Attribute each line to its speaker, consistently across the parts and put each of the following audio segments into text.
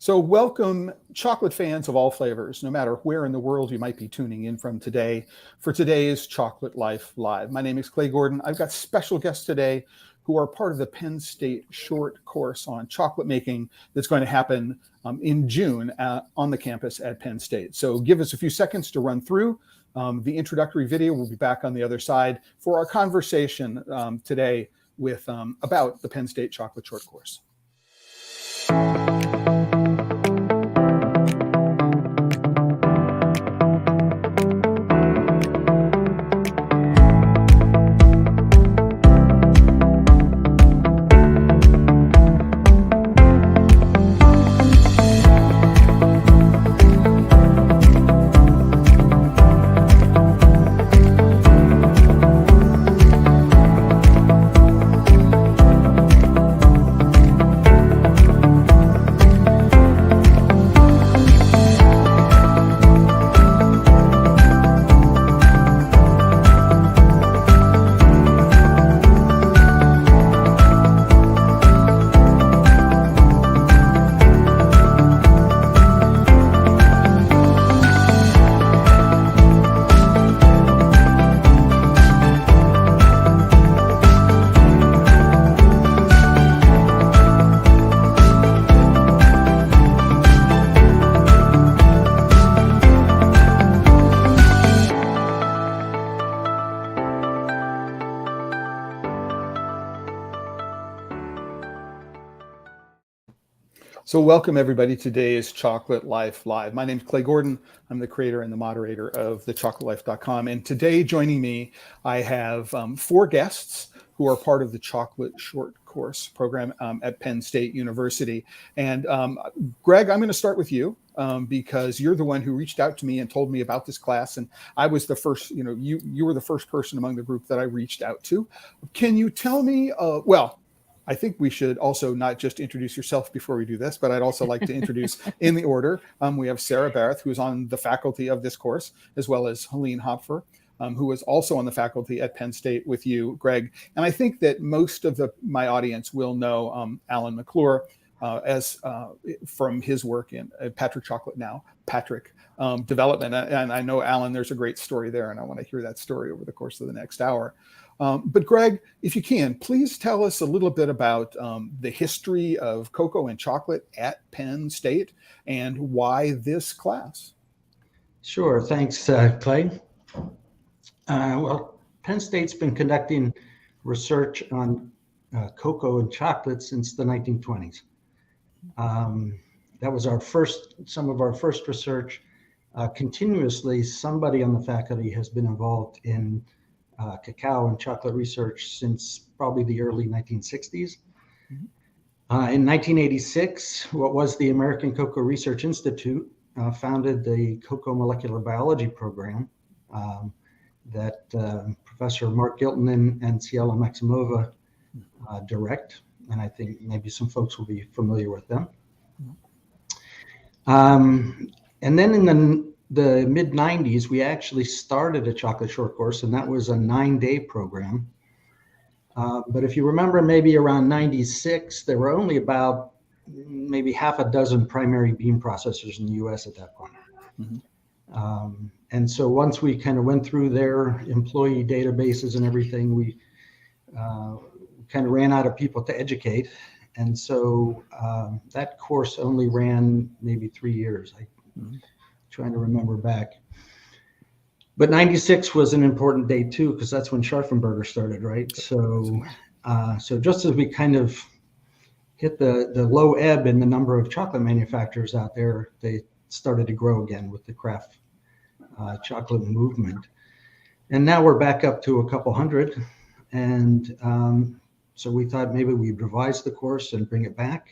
Speaker 1: So welcome, chocolate fans of all flavors, no matter where in the world you might be tuning in from today, for today's Chocolate Life Live. My name is Clay Gordon. I've got special guests today who are part of the Penn State short course on chocolate making that's going to happen in June on the campus at Penn State. So give us a few seconds to run through the introductory video. We'll be back on the other side for our conversation today with about the Penn State chocolate short course. So welcome everybody to today's Chocolate Life Live. My name is Clay Gordon. I'm the creator and the moderator of TheChocolateLife.com. And today joining me, I have 4 guests who are part of the chocolate short course program at Penn State University. And Greg, I'm going to start with you because you're the one who reached out to me and told me about this class. And I was the first, you were the first person among the group that I reached out to. Can you tell me, I think we should also not just introduce yourself before we do this, but I'd also like to introduce in the order. We have Sarah Bharath, who's on the faculty of this course, as well as Helene Hopfer, who is also on the faculty at Penn State with you, Greg. And I think that most of my audience will know Alan McClure from his work in Patric Chocolate now, Patric development. And I know, Alan, there's a great story there, and I want to hear that story over the course of the next hour. But Greg, if you can, please tell us a little bit about the history of cocoa and chocolate at Penn State and why this class.
Speaker 2: Sure, thanks, Clay. Well, Penn State's been conducting research on cocoa and chocolate since the 1920s. That was some of our first research. Continuously, somebody on the faculty has been involved in cacao and chocolate research since probably the early 1960s. In 1986, what was the American Cocoa Research Institute founded the Cocoa Molecular Biology program that Professor Mark Gilton and Ciela Maximova direct, and I think maybe some folks will be familiar with them. And then in the mid-90s, we actually started a chocolate short course, and that was a 9-day program. But if you remember, maybe around 96, there were only about maybe half a dozen primary bean processors in the US at that point. And so once we kind of went through their employee databases and everything, we kind of ran out of people to educate. And so that course only ran maybe 3 years. Trying to remember back. But 96 was an important day too, because that's when Scharfenberger started, right? So just as we kind of hit the low ebb in the number of chocolate manufacturers out there, they started to grow again with the craft chocolate movement. And now we're back up to a couple hundred. And so we thought maybe we'd revise the course and bring it back.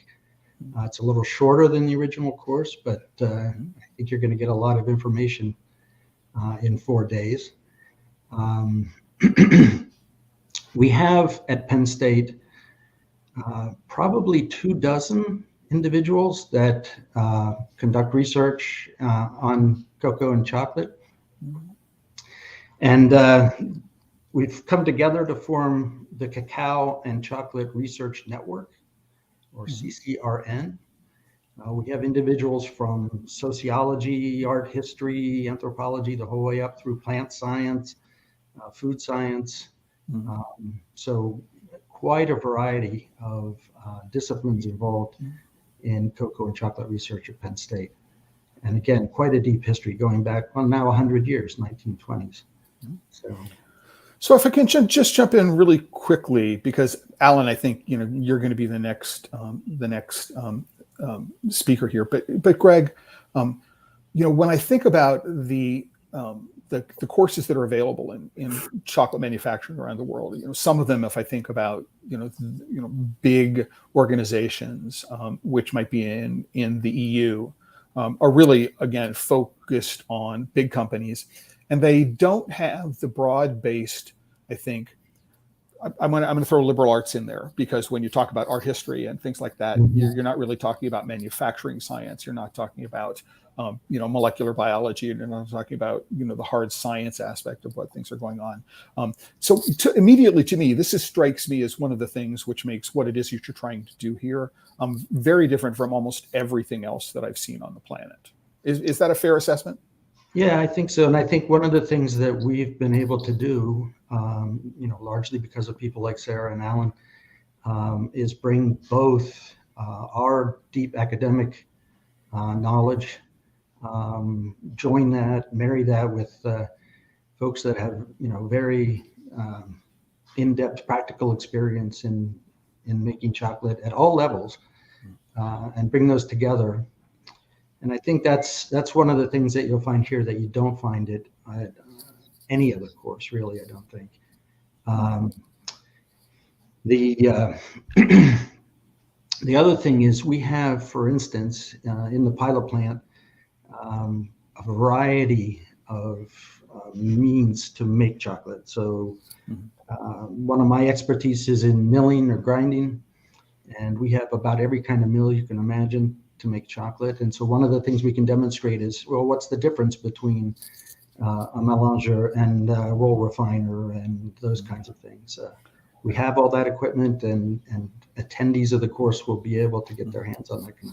Speaker 2: It's a little shorter than the original course, but I think you're going to get a lot of information in 4 days. We have at Penn State probably 24 individuals that conduct research on cocoa and chocolate. And we've come together to form the Cacao and Chocolate Research Network, or CCRN. We have individuals from sociology, art history, anthropology, the whole way up through plant science, food science. So quite a variety of disciplines involved in cocoa and chocolate research at Penn State. And again, quite a deep history going back, well, now 100 years, 1920s.
Speaker 1: So if I can just jump in really quickly, because Alan, I think you're going to be the next speaker here. But Greg, when I think about the courses that are available in chocolate manufacturing around the world, some of them, if I think about big organizations, which might be in the EU, are really again focused on big companies, and they don't have the broad-based, I think. I'm going to throw liberal arts in there, because when you talk about art history and things like that, you're not really talking about manufacturing science. You're not talking about molecular biology, and you're not talking about the hard science aspect of what things are going on. So immediately to me, this strikes me as one of the things which makes what it is that you're trying to do here very different from almost everything else that I've seen on the planet. Is that a fair assessment?
Speaker 2: Yeah, I think so. And I think one of the things that we've been able to do, largely because of people like Sarah and Alan, is bring both our deep academic knowledge, join that, marry that with folks that have, very in-depth practical experience in making chocolate at all levels, and bring those together. And I think that's one of the things that you'll find here that you don't find it at any other course, really, I don't think. The other thing is we have, for instance, in the pilot plant, a variety of means to make chocolate. So one of my expertise is in milling or grinding, and we have about every kind of mill you can imagine to make chocolate. And so one of the things we can demonstrate is, well, what's the difference between a melanger and a roll refiner and those kinds of things. We have all that equipment, and attendees of the course will be able to get their hands on that kind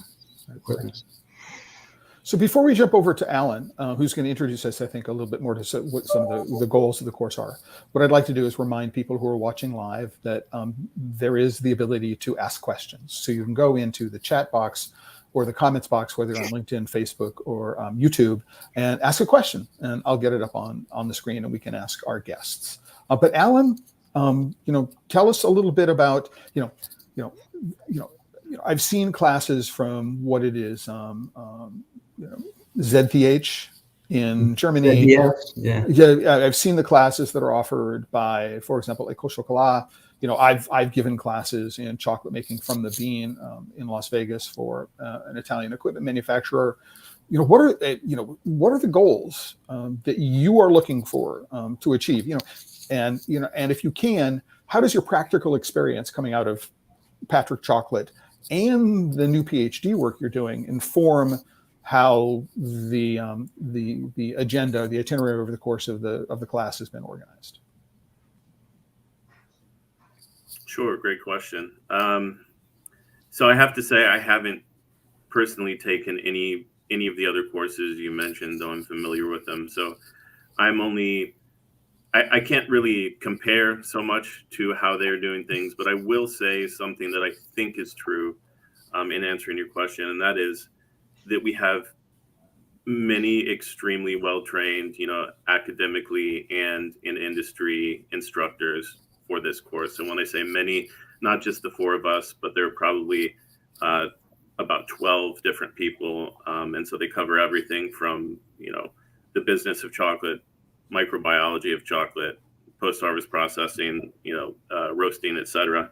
Speaker 2: of equipment.
Speaker 1: So before we jump over to Alan, who's going to introduce us, I think, a little bit more to what some of the goals of the course are, what I'd like to do is remind people who are watching live that there is the ability to ask questions. So you can go into the chat box or the comments box, whether on LinkedIn, Facebook, or YouTube, and ask a question, and I'll get it up on the screen, and we can ask our guests. But Alan, tell us a little bit about, I've seen classes from what it is, ZPH in Germany. Yeah, I've seen the classes that are offered by, for example, École Chocolat. I've given classes in chocolate making from the bean in Las Vegas for an Italian equipment manufacturer. What are the goals that you are looking for to achieve? And if you can, how does your practical experience coming out of Patric Chocolate and the new PhD work you're doing inform how the agenda, the itinerary over the course of the class has been organized?
Speaker 3: Sure, great question. So I have to say I haven't personally taken any of the other courses you mentioned, though I'm familiar with them. So I can't really compare so much to how they're doing things, but I will say something that I think is true in answering your question, and that is that we have many extremely well-trained, academically and in industry instructors for this course. And when I say many, not just the four of us, but there are probably about 12 different people. And so they cover everything from, the business of chocolate, microbiology of chocolate, post-harvest processing, roasting, etc.,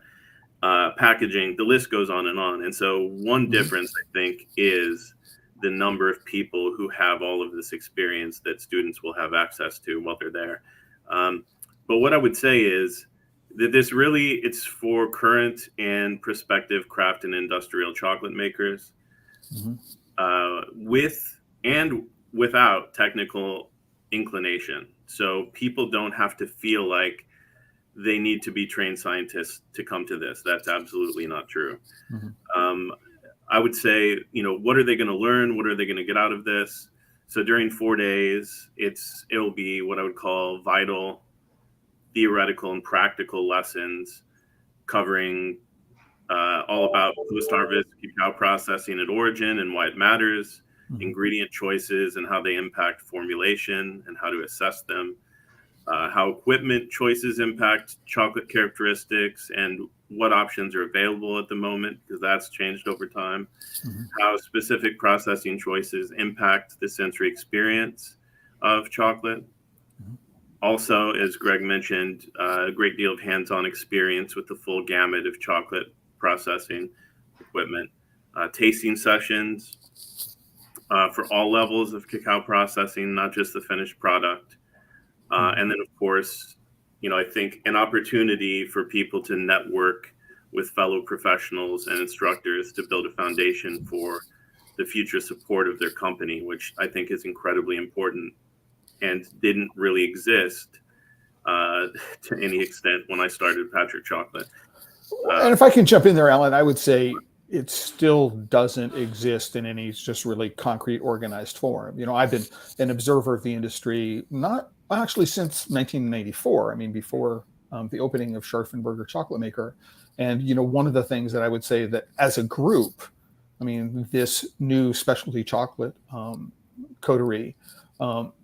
Speaker 3: packaging, the list goes on and on. And so one difference, I think, is the number of people who have all of this experience that students will have access to while they're there. But what I would say is that it's for current and prospective craft and industrial chocolate makers, with and without technical inclination. So people don't have to feel like they need to be trained scientists to come to this. That's absolutely not true. I would say, what are they going to learn? What are they going to get out of this? So during 4 days, it'll be what I would call vital, theoretical, and practical lessons covering all about post-harvest cacao processing at origin and why it matters, ingredient choices and how they impact formulation and how to assess them, how equipment choices impact chocolate characteristics and what options are available at the moment, because that's changed over time, how specific processing choices impact the sensory experience of chocolate. Also, as Greg mentioned, a great deal of hands-on experience with the full gamut of chocolate processing equipment, tasting sessions for all levels of cacao processing, not just the finished product. And then, of course, I think an opportunity for people to network with fellow professionals and instructors to build a foundation for the future support of their company, which I think is incredibly important and didn't really exist to any extent when I started Patric Chocolate.
Speaker 1: And if I can jump in there, Alan, I would say it still doesn't exist in any just really concrete, organized form. I've been an observer of the industry, not actually since 1994. I mean, before the opening of Scharfenberger Chocolate Maker. And, one of the things that I would say that as a group, I mean, this new specialty chocolate coterie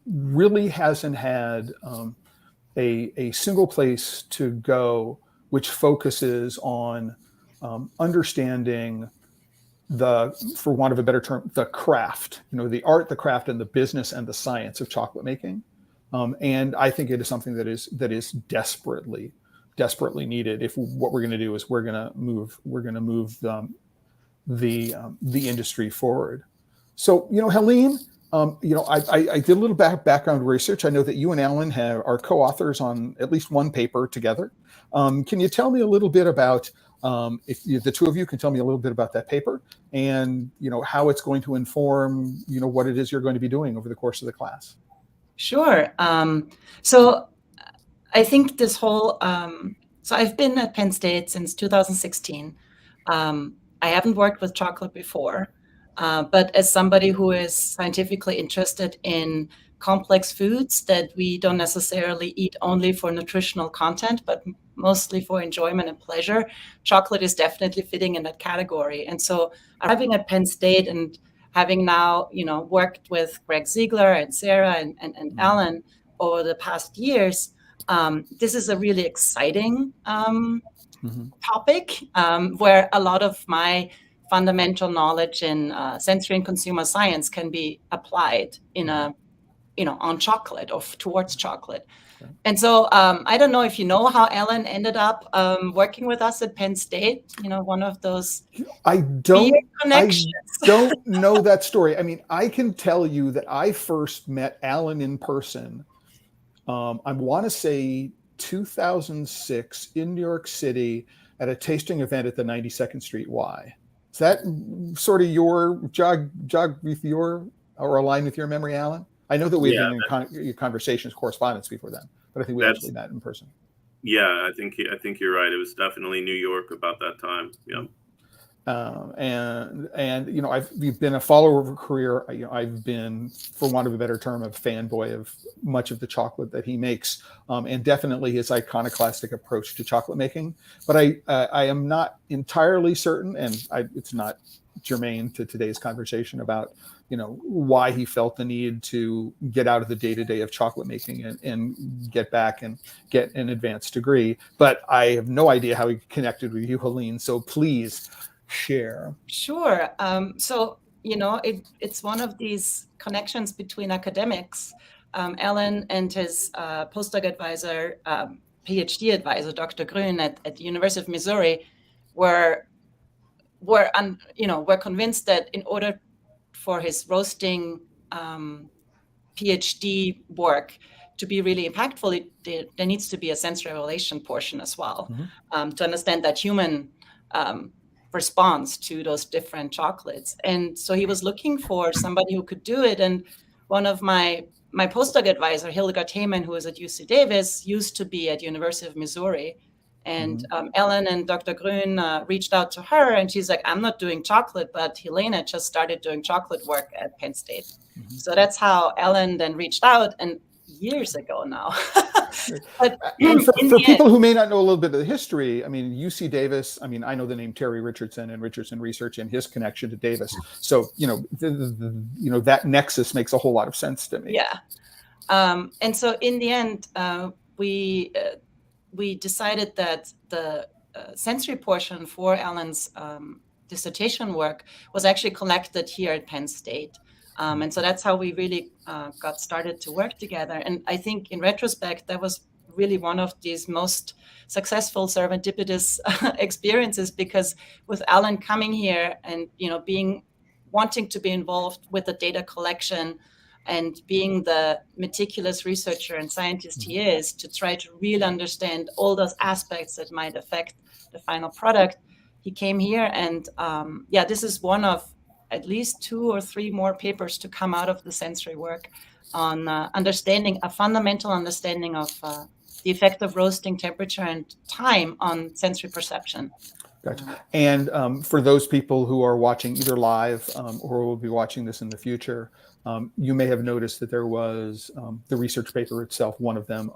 Speaker 1: really hasn't had a single place to go which focuses on understanding for want of a better term, the craft, the art, the craft, and the business and the science of chocolate making. And I think it is something that is desperately needed. If what we're going to do is we're going to move the industry forward. So, Helene, I did a little background research. I know that you and Alan are co-authors on at least one paper together. Can you tell me a little bit about, if the two of you can tell me a little bit about that paper and, how it's going to inform, what it is you're going to be doing over the course of the class?
Speaker 4: Sure. So I think this whole, so I've been at Penn State since 2016. I haven't worked with chocolate before, but as somebody who is scientifically interested in complex foods that we don't necessarily eat only for nutritional content, but mostly for enjoyment and pleasure, chocolate is definitely fitting in that category. And so arriving at Penn State and having now, worked with Greg Ziegler and Sarah and Alan over the past years, this is a really exciting topic where a lot of my fundamental knowledge in sensory and consumer science can be applied in on chocolate or towards chocolate. Okay. And so I don't know if you know how Alan ended up working with us at Penn State, one of those
Speaker 1: I don't know that story. I mean, I can tell you that I first met Alan in person. I want to say 2006 in New York City at a tasting event at the 92nd Street Y. Is that sort of your jog with your or align with your memory, Alan? I know that we've been in conversations, correspondence before then, but I think we actually met in person.
Speaker 3: Yeah, I think you're right. It was definitely New York about that time. Yeah.
Speaker 1: And you've been a follower of a career. I've been, for want of a better term, a fanboy of much of the chocolate that he makes, and definitely his iconoclastic approach to chocolate making. But I am not entirely certain, and it's not germane to today's conversation about why he felt the need to get out of the day-to-day of chocolate making and get back and get an advanced degree. But I have no idea how he connected with you, Helene. So please share. Sure.
Speaker 4: So, it's one of these connections between academics. Alan and his postdoc advisor, PhD advisor, Dr. Grün at the University of Missouri, were convinced that in order for his roasting PhD work to be really impactful, there needs to be a sensory evaluation portion as well, to understand that human response to those different chocolates. And so he was looking for somebody who could do it. And one of my postdoc advisor, Hildegard Heyman, who is at UC Davis, used to be at University of Missouri. And Ellen and Dr. Grün reached out to her, and she's like, I'm not doing chocolate, but Helene just started doing chocolate work at Penn State. So that's how Ellen then reached out, and years ago now. But
Speaker 1: and for people who may not know a little bit of the history, I mean, UC Davis, I mean, I know the name Terry Richardson and Richardson Research and his connection to Davis. So, that nexus makes a whole lot of sense to me.
Speaker 4: Yeah. And so in the end, we decided that the sensory portion for Ellen's dissertation work was actually collected here at Penn State. And so that's how we really got started to work together. And I think in retrospect, that was really one of these most successful serendipitous experiences, because with Ellen coming here and, wanting to be involved with the data collection and being the meticulous researcher and scientist he is, to try to really understand all those aspects that might affect the final product, he came here. And this is one of at least 2 or 3 more papers to come out of the sensory work on a fundamental understanding of the effect of roasting temperature and time on sensory perception.
Speaker 1: Gotcha. And for those people who are watching either live or will be watching this in the future, you may have noticed that there was the research paper itself, one of them,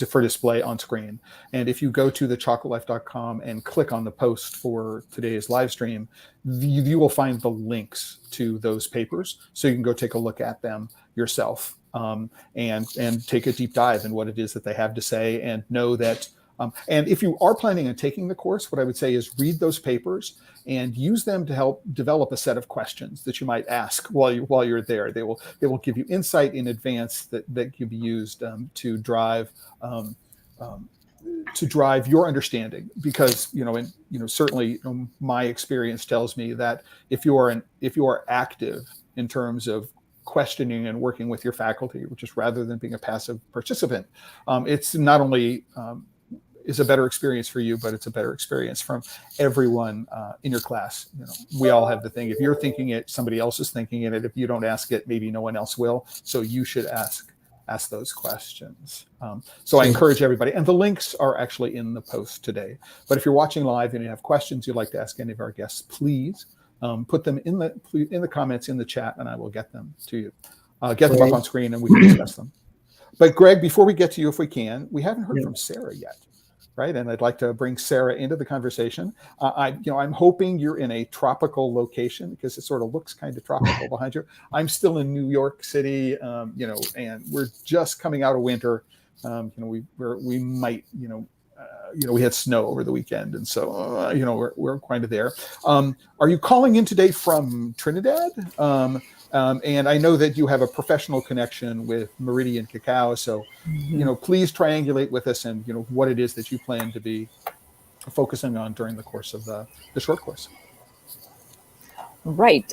Speaker 1: for display on screen. And if you go to TheChocolateLife.com and click on the post for today's live stream, you will find the links to those papers, so you can go take a look at them yourself and take a deep dive in what it is that they have to say, and know that. And if you are planning on taking the course, what I would say is read those papers and use them to help develop a set of questions that you might ask while you're there. They will give you insight in advance that can be used to drive your understanding. Because certainly my experience tells me that if you are active in terms of questioning and working with your faculty, which is rather than being a passive participant, it's not only is a better experience for you, but it's a better experience from everyone in your class. We all have the thing. If you're thinking it, somebody else is thinking it. If you don't ask it, maybe no one else will. So you should ask those questions. So I encourage everybody, and the links are actually in the post today. But if you're watching live and you have questions you'd like to ask any of our guests, please put them in the comments in the chat, and I will get them to you. Get them up on screen, and we can discuss them. But Greg, before we get to you, if we can, we haven't heard from Sarah yet. Right, and I'd like to bring Sarah into the conversation. I'm hoping you're in a tropical location, because it sort of looks kind of tropical behind you. I'm still in New York City, and we're just coming out of winter. We might, we had snow over the weekend, and so we're kind of there. Are you calling in today from Trinidad? And I know that you have a professional connection with Meridian Cacao, so please triangulate with us and what it is that you plan to be focusing on during the course of the short course.
Speaker 5: Right.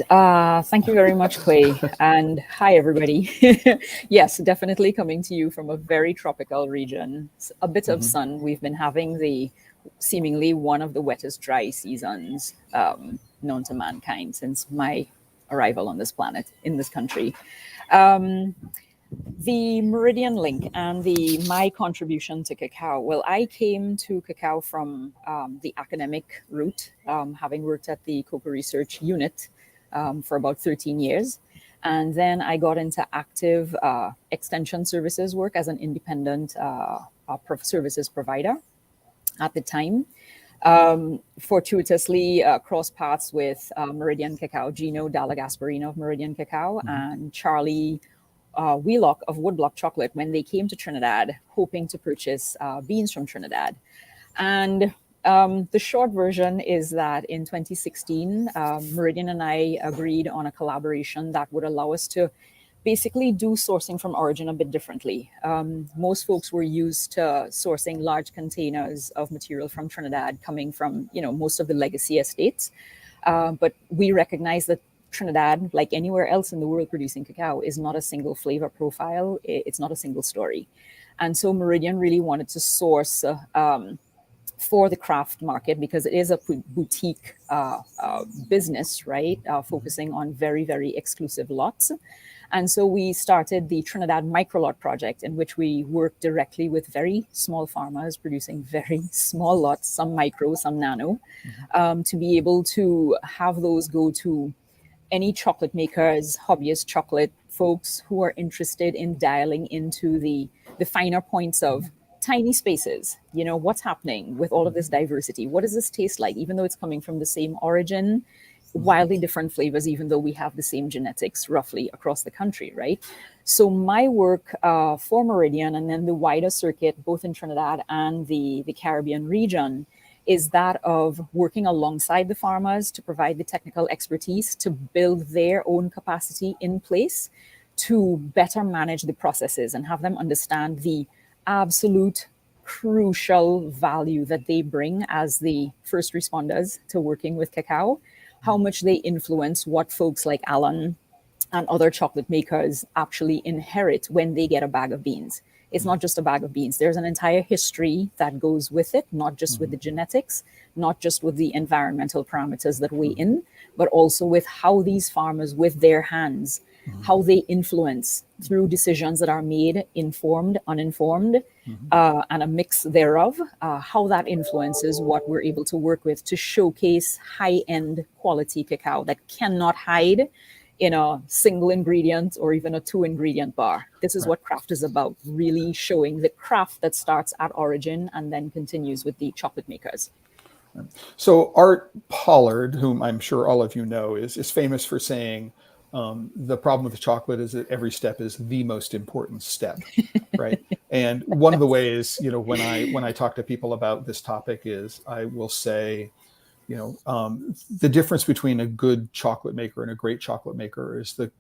Speaker 5: Thank you very much, Clay. And hi, everybody. Yes, definitely coming to you from a very tropical region. A bit of sun. We've been having seemingly one of the wettest dry seasons known to mankind since my arrival on this planet, in this country. The Meridian link and my contribution to cacao. Well, I came to cacao from the academic route, having worked at the Cocoa Research Unit for about 13 years. And then I got into active extension services work as an independent services provider at the time. Fortuitously cross paths with Meridian Cacao, Gino Dalla Gasparino of Meridian Cacao, and Charlie Wheelock of Woodblock Chocolate when they came to Trinidad, hoping to purchase beans from Trinidad. And the short version is that in 2016, Meridian and I agreed on a collaboration that would allow us to basically do sourcing from origin a bit differently. Most folks were used to sourcing large containers of material from Trinidad coming from, most of the legacy estates. But we recognize that Trinidad, like anywhere else in the world producing cacao, is not a single flavor profile. It's not a single story. And so Meridian really wanted to source for the craft market, because it is a boutique business, right? Focusing on very, very exclusive lots. And so we started the Trinidad Microlot project, in which we work directly with very small farmers producing very small lots, some micro, some nano, to be able to have those go to any chocolate makers, hobbyist chocolate folks who are interested in dialing into the finer points of tiny spaces. You know, what's happening with all of this diversity? What does this taste like, even though it's coming from the same origin? Wildly different flavors, even though we have the same genetics roughly across the country, right? So my work for Meridian, and then the wider circuit, both in Trinidad and the Caribbean region, is that of working alongside the farmers to provide the technical expertise to build their own capacity in place to better manage the processes and have them understand the absolute crucial value that they bring as the first responders to working with cacao, how much they influence what folks like Alan and other chocolate makers actually inherit when they get a bag of beans. It's not just a bag of beans. There's an entire history that goes with it, not just with the genetics, not just with the environmental parameters that weigh in, but also with how these farmers, with their hands, how they influence through decisions that are made, informed, uninformed, and a mix thereof, how that influences what we're able to work with to showcase high-end quality cacao that cannot hide in a single ingredient or even a 2-ingredient bar. This is what craft is about, really showing the craft that starts at origin and then continues with the chocolate makers.
Speaker 1: So Art Pollard, whom I'm sure all of you know, is famous for saying, the problem with chocolate is that every step is the most important step, right? And one of the ways, you know, when I talk to people about this topic is I will say, you know, the difference between a good chocolate maker and a great chocolate maker is the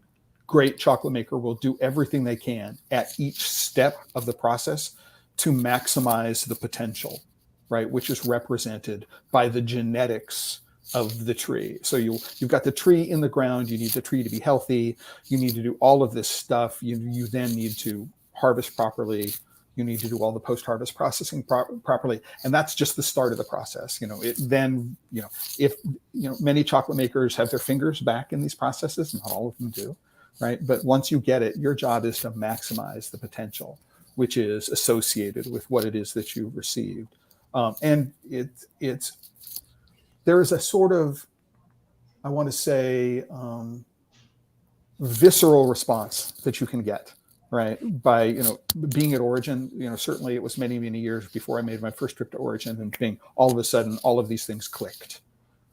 Speaker 1: great chocolate maker will do everything they can at each step of the process to maximize the potential, right? Which is represented by the genetics of the tree. So you've got the tree in the ground. You need the tree to be healthy. You need to do all of this stuff. You then need to harvest properly. You need to do all the post-harvest processing properly. And that's just the start of the process. You know, if many chocolate makers have their fingers back in these processes, not all of them do, right? But once you get it, your job is to maximize the potential, which is associated with what it is that you've received. And there is a sort of, I want to say, visceral response that you can get, right? By, you know, being at Origin, you know, certainly it was many, many years before I made my first trip to Origin, and being all of a sudden, all of these things clicked,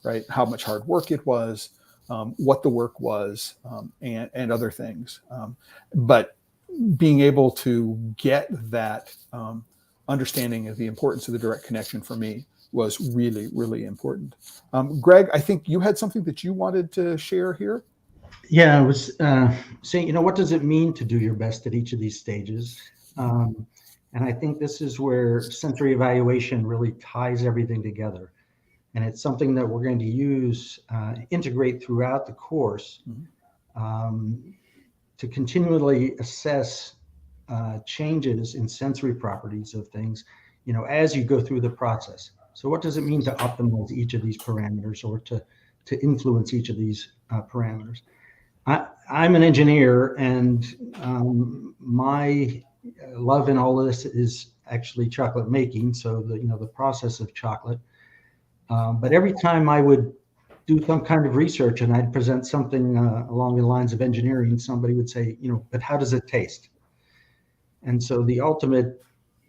Speaker 1: right? How much hard work it was, what the work was, and other things. But being able to get that understanding of the importance of the direct connection for me was really, really important. Greg, I think you had something that you wanted to share here.
Speaker 2: Yeah, I was saying, you know, what does it mean to do your best at each of these stages? And I think this is where sensory evaluation really ties everything together. And it's something that we're going to use, integrate throughout the course to continually assess changes in sensory properties of things, you know, as you go through the process. So what does it mean to optimize each of these parameters, or to influence each of these parameters? I'm an engineer, and my love in all of this is actually chocolate making. So the process of chocolate. But every time I would do some kind of research and I'd present something along the lines of engineering, somebody would say, you know, but how does it taste? And so the ultimate,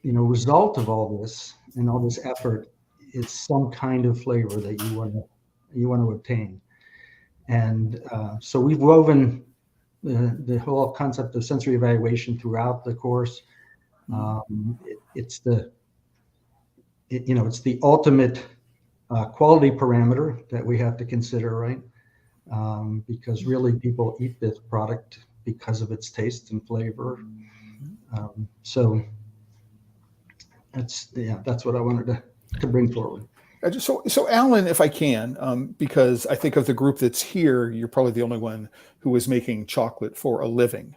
Speaker 2: you know, result of all this and all this effort is some kind of flavor that you want to obtain. And so we've woven the whole concept of sensory evaluation throughout the course. It's the ultimate quality parameter that we have to consider, right? Because really people eat this product because of its taste and flavor. So that's what I wanted to bring forward.
Speaker 1: So Alan, if I can, because I think of the group that's here, you're probably the only one who was making chocolate for a living,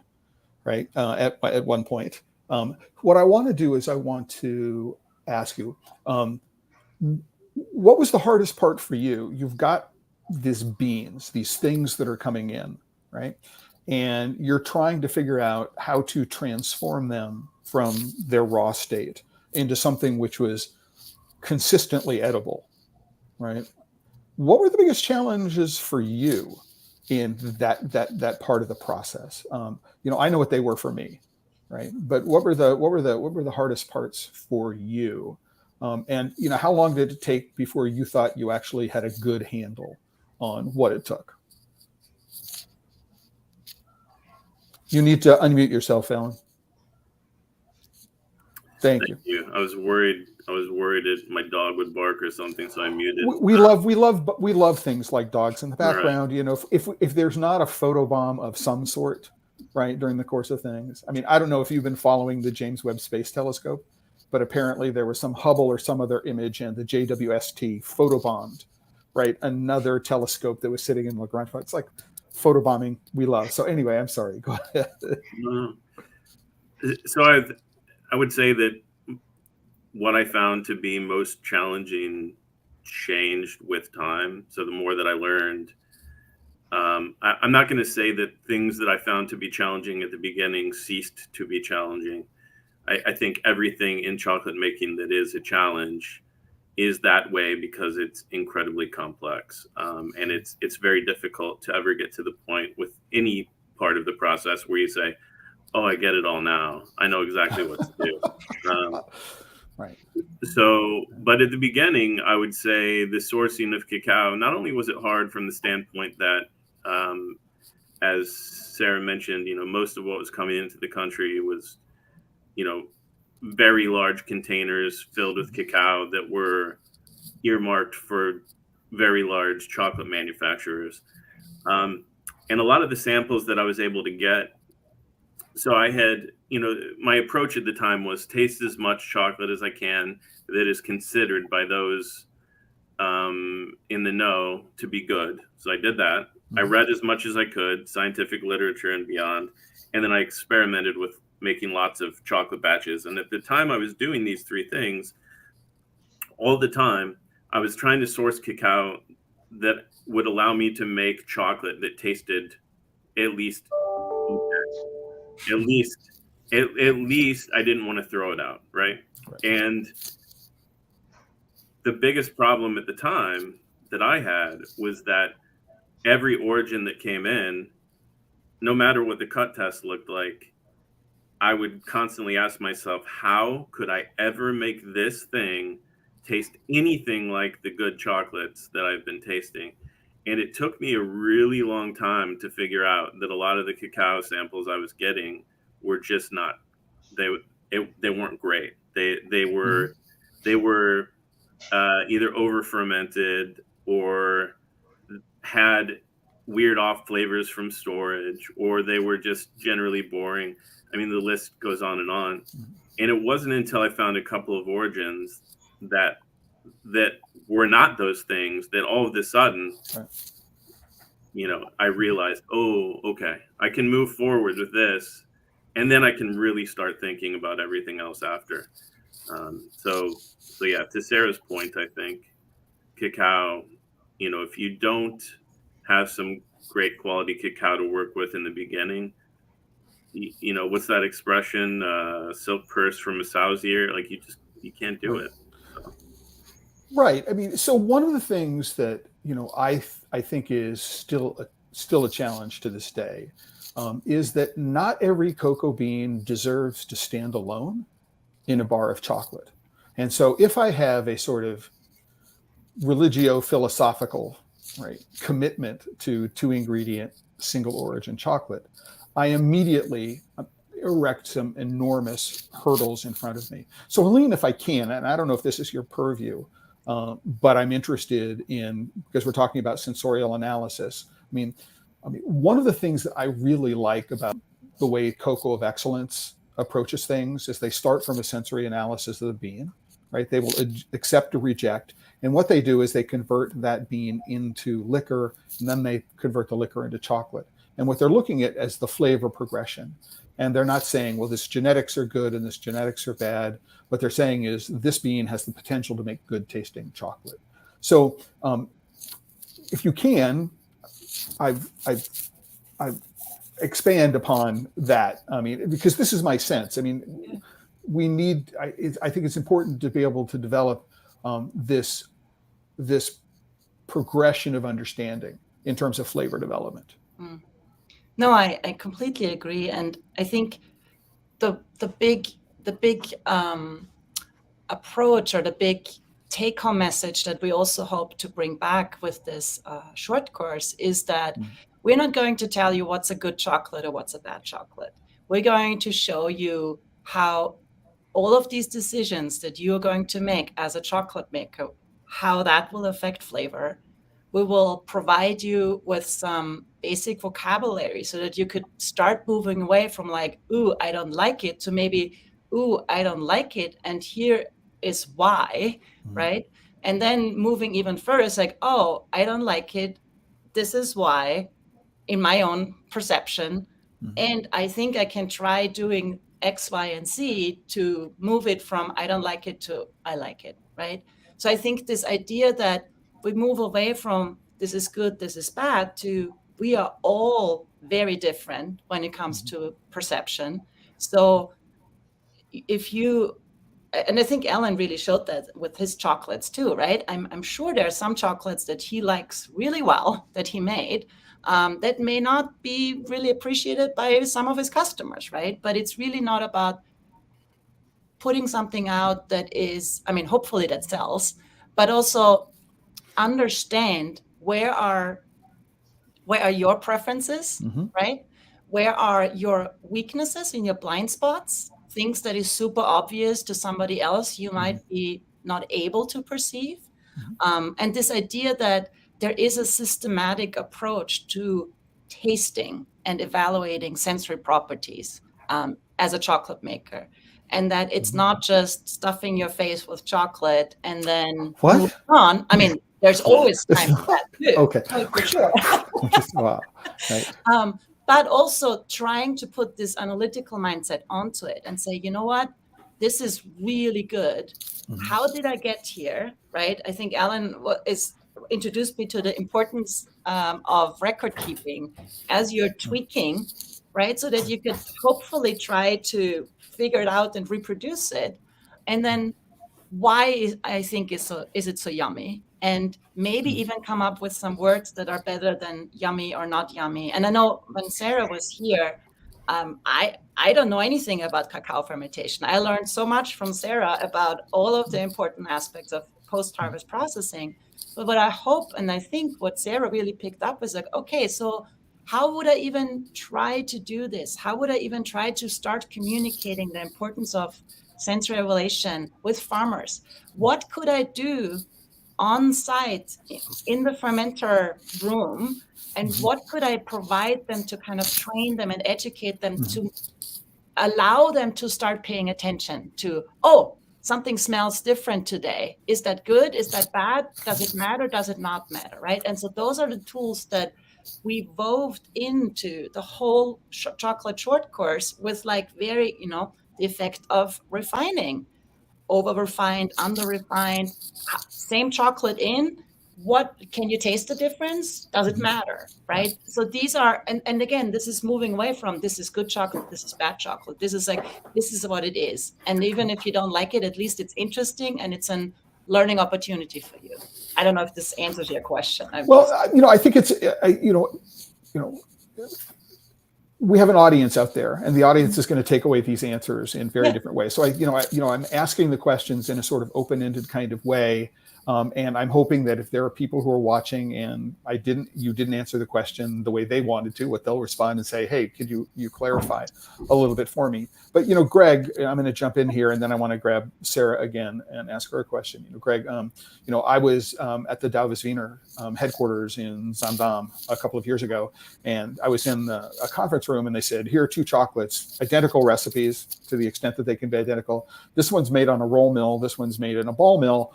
Speaker 1: right? At one point. What I want to do is I want to ask you, What was the hardest part for you? You've got these beans, these things that are coming in, right? And you're trying to figure out how to transform them from their raw state into something which was consistently edible, right? What were the biggest challenges for you in that part of the process? I know what they were for me, right? But what were the hardest parts for you? And how long did it take before you thought you actually had a good handle on what it took? You need to unmute yourself, Ellen. Thank you.
Speaker 3: I was worried that my dog would bark or something, so I muted.
Speaker 1: We love things like dogs in the background. Right. If there's not a photobomb of some sort, right, during the course of things. I mean, I don't know if you've been following the James Webb Space Telescope, but apparently there was some Hubble or some other image, and the JWST photobombed, right, another telescope that was sitting in Lagrange. It's like photobombing we love. So anyway, I'm sorry. Go ahead.
Speaker 3: So I would say that what I found to be most challenging changed with time. So the more that I learned, I'm not going to say that things that I found to be challenging at the beginning ceased to be challenging. I think everything in chocolate making that is a challenge is that way because it's incredibly complex. And it's very difficult to ever get to the point with any part of the process where you say, oh, I get it all now. I know exactly what to do.
Speaker 1: Right.
Speaker 3: So, but at the beginning, I would say the sourcing of cacao, not only was it hard from the standpoint that, as Sarah mentioned, most of what was coming into the country was, very large containers filled with cacao that were earmarked for very large chocolate manufacturers. And a lot of the samples that I was able to get, so I had, my approach at the time was taste as much chocolate as I can that is considered by those in the know to be good. So I did that. I read as much as I could, scientific literature and beyond. And then I experimented with making lots of chocolate batches. And at the time I was doing these three things, all the time, I was trying to source cacao that would allow me to make chocolate that tasted at least I didn't want to throw it out, right? And the biggest problem at the time that I had was that every origin that came in, no matter what the cut test looked like, I would constantly ask myself, how could I ever make this thing taste anything like the good chocolates that I've been tasting? And it took me a really long time to figure out that a lot of the cacao samples I was getting were just not, they weren't great. They were either over fermented or had weird off flavors from storage, or they were just generally boring. I mean, the list goes on. And it wasn't until I found a couple of origins that were not those things that all of a sudden, I realized, oh, okay, I can move forward with this. And then I can really start thinking about everything else after. So yeah, to Sarah's point, I think cacao, if you don't have some great quality cacao to work with in the beginning, what's that expression? Silk purse from a sow's ear. Like you can't do it. So.
Speaker 1: Right. I mean, so one of the things that, I think is still a challenge to this day is that not every cocoa bean deserves to stand alone in a bar of chocolate. And so if I have a sort of religio-philosophical commitment to 2-ingredient single origin chocolate, I immediately erect some enormous hurdles in front of me. So Helene, if I can, and I don't know if this is your purview, but I'm interested in, because we're talking about sensorial analysis. I mean, one of the things that I really like about the way Cocoa of Excellence approaches things is they start from a sensory analysis of the bean, right? They will accept or reject. And what they do is they convert that bean into liquor, and then they convert the liquor into chocolate. And what they're looking at as the flavor progression. And they're not saying, well, this genetics are good and this genetics are bad. What they're saying is this bean has the potential to make good tasting chocolate. So if you can, I've expand upon that. I mean, because this is my sense. I mean, we need, I think it's important to be able to develop this progression of understanding in terms of flavor development.
Speaker 4: No, I completely agree. And I think the big approach, or the big take-home message that we also hope to bring back with this short course is that we're not going to tell you what's a good chocolate or what's a bad chocolate. We're going to show you how all of these decisions that you're going to make as a chocolate maker, how that will affect flavor. We will provide you with some basic vocabulary so that you could start moving away from like, ooh, I don't like it, to maybe, ooh, I don't like it, and here is why, right? And then moving even further, it's like, oh, I don't like it, this is why, in my own perception. And I think I can try doing X, Y, and Z to move it from I don't like it to I like it, right? So I think this idea that we move away from this is good, this is bad, to we are all very different when it comes to perception. So if you, and I think Alan really showed that with his chocolates too, right? I'm sure there are some chocolates that he likes really well that he made that may not be really appreciated by some of his customers, right? But it's really not about putting something out that is, I mean, hopefully that sells, but also understand where are your preferences, right? Where are your weaknesses and your blind spots? Things that is super obvious to somebody else you might be not able to perceive. And this idea that there is a systematic approach to tasting and evaluating sensory properties as a chocolate maker. And that it's not just stuffing your face with chocolate and then move on. I mean, there's always time for that too.
Speaker 1: Okay.
Speaker 4: For sure.
Speaker 1: Wow. Right.
Speaker 4: But also trying to put this analytical mindset onto it and say, you know what, this is really good. How did I get here, right? I think Alan introduced me to the importance of record keeping as you're tweaking, right? So that you could hopefully try to figure it out and reproduce it. And then why I think is it so yummy? And maybe even come up with some words that are better than yummy or not yummy. And I know when Sarah was here, I don't know anything about cacao fermentation. I learned so much from Sarah about all of the important aspects of post-harvest processing. But what I hope, and I think what Sarah really picked up is like, okay, so how would I even try to do this? How would I even try to start communicating the importance of sensory evaluation with farmers? What could I do on site in the fermenter room, and what could I provide them to kind of train them and educate them to allow them to start paying attention to, oh, something smells different today. Is that good? Is that bad? Does it matter? Does it not matter? Right? And so those are the tools that we wove into the whole chocolate short course with like very, the effect of refining. Over-refined, under-refined, same chocolate in. What can you taste the difference? Does it matter, right? So these are, and again, this is moving away from this is good chocolate, this is bad chocolate. This is like, this is what it is. And even if you don't like it, at least it's interesting and it's an learning opportunity for you. I don't know if this answers your question.
Speaker 1: I think it's, we have an audience out there, and the audience is going to take away these answers in very different ways. So I'm asking the questions in a sort of open-ended kind of way, and I'm hoping that if there are people who are watching and you didn't answer the question the way they wanted to, what they'll respond and say, hey, could you clarify a little bit for me? But Greg, I'm going to jump in here, and then I want to grab Sarah again and ask her a question. Greg, I was at the Douwes Wiener headquarters in Zaandam a couple of years ago, and I was in a conference room, and they said, here are two chocolates, identical recipes to the extent that they can be identical. This one's made on a roll mill. This one's made in a ball mill.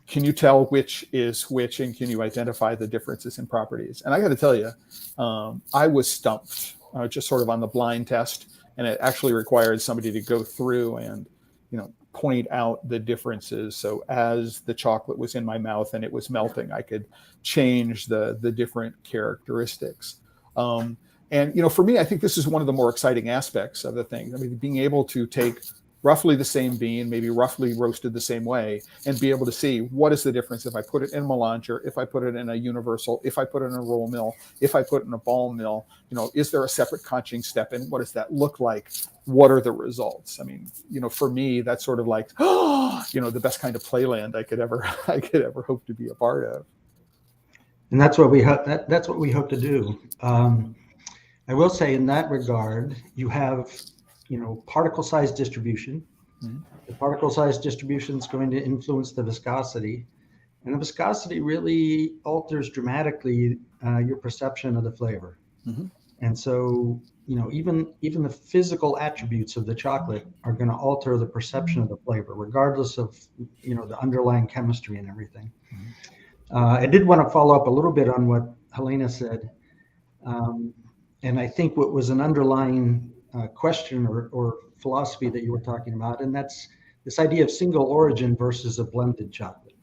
Speaker 1: Can you tell which is which, and can you identify the differences in properties? And I got to tell you, I was stumped, just sort of on the blind test. And it actually required somebody to go through and, point out the differences. So as the chocolate was in my mouth and it was melting, I could change the different characteristics. And for me, I think this is one of the more exciting aspects of the thing. I mean, being able to take roughly the same bean, maybe roughly roasted the same way, and be able to see what is the difference if I put it in melanger, if I put it in a universal, if I put it in a roll mill, if I put it in a ball mill, is there a separate conching step, and what does that look like? What are the results? I mean, for me, that's sort of like, the best kind of playland I could ever hope to be a part of.
Speaker 2: And that's what we hope. That's what we hope to do. I will say, in that regard, you have, particle size distribution.
Speaker 1: Mm-hmm.
Speaker 2: The particle size distribution is going to influence the viscosity, and the viscosity really alters dramatically your perception of the flavor.
Speaker 1: Mm-hmm.
Speaker 2: And so, even the physical attributes of the chocolate are going to alter the perception of the flavor, regardless of, the underlying chemistry and everything.
Speaker 1: Mm-hmm.
Speaker 2: I did want to follow up a little bit on what Helene said. And I think what was an underlying question or philosophy that you were talking about, and that's this idea of single origin versus a blended chocolate.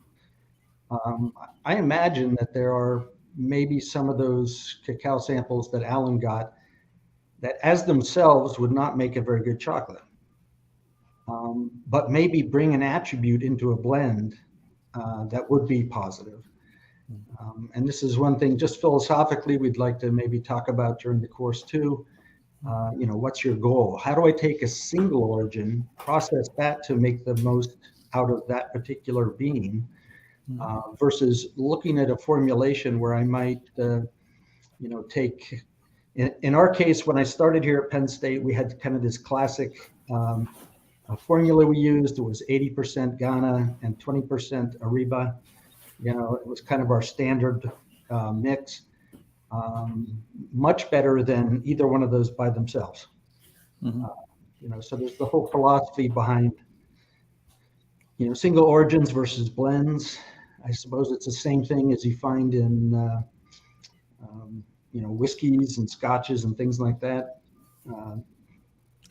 Speaker 2: I imagine that there are maybe some of those cacao samples that Alan got that as themselves would not make a very good chocolate, but maybe bring an attribute into a blend that would be positive. And this is one thing, just philosophically, we'd like to maybe talk about during the course too. What's your goal? How do I take a single origin, process that to make the most out of that particular bean, versus looking at a formulation where I might, take, in our case, when I started here at Penn State, we had kind of this classic formula we used. It was 80% Ghana and 20% Ariba. It was kind of our standard mix. Much better than either one of those by themselves.
Speaker 1: Mm-hmm.
Speaker 2: So there's the whole philosophy behind, single origins versus blends. I suppose it's the same thing as you find in, whiskeys and scotches and things like that.